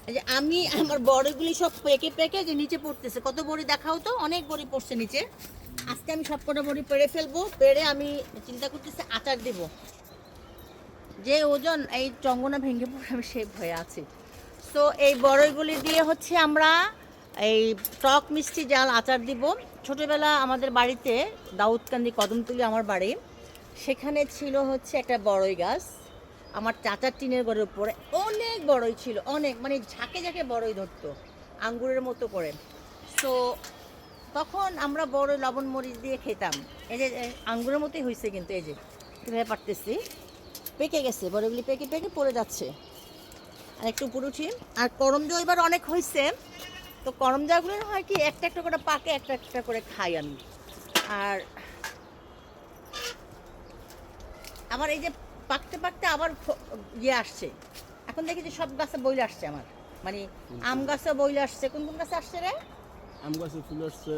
এই যে আমি আমার বড়িগুলি সব পেকে পেকে যে নিচে পড়তেছে, কত বড়ি দেখাও তো, অনেক বড়ি পড়ছে নিচে। আজকে আমি সব কটা বড়ি পেড়ে ফেলবো, পেড়ে আমি চিন্তা করতেছি আচার দেব। যে ওজন এই চঙ্গনা ভেঙে পড়ে আমি সেই ভয়ে আছি। সো এই বড়ইগুলি দিয়ে হচ্ছে আমরা এই টক মিষ্টি জাল আচার দিব। ছোটোবেলা আমাদের বাড়িতে দাউদকান্দি কদমতলি আমার বাড়ি, সেখানে ছিল হচ্ছে একটা বড়ই গাছ। আমার চাচার টিনের ঘরের উপরে অনেক বড়ই ছিল, অনেক, মানে ঝাঁকে ঝাঁকে বড়ই ধরতো আঙ্গুরের মতো করে। সো তখন আমরা বড় লবণ মরিচ দিয়ে খেতাম। এই যে আঙ্গুরের মতোই হয়েছে, কিন্তু এই যে কীভাবে পারতেছি, পেকে গেছে বড়গুলি, পেকে পেকে পড়ে যাচ্ছে। আর একটু উপরে উঠি। আর করমজা এবার অনেক হয়েছে, তো করমজাগুলো হয় কি একটা একটা করে পাকে, একটা একটা করে খাই আমি। আর আমার এই যে পাকতে পাকতে আবার ইয়ে আসছে, এখন দেখি যে সব গাছে বইলে আসছে আমার, মানে আম গাছে বইলে আসছে। কোন কোন গাছে আসছে রে? আম গাছে ফুল আসছে,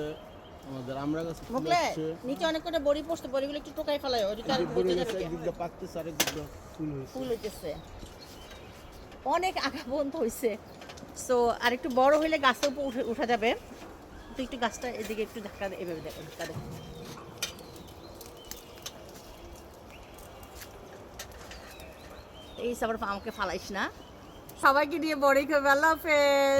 আমাদের আমড়া গাছে ফুল মুখলে আসছে। নিচে অনেক করে বড়ি পড়ছে, বড়িগুলো একটু টোকাই ফেলায়, ওই যে একদিক বড়ি গেছে, একদিক দিয়ে পাকতেছে, আরেক দিক দিয়ে ফুল হয়েছে। ফুল হইতেছে, অনেক আগা পর্যন্ত হয়েছে। সো আর একটু বড় হইলে গাছের উপর উঠা যাবে। তো একটু গাছটা এদিকে একটু ধাক্কা দে, এভাবে ধাক্কা দে। এই সবার আমাকে ফালাইস না। সবাইকে নিয়ে বড়ি খাবে। আল্লাহ হাফেজ।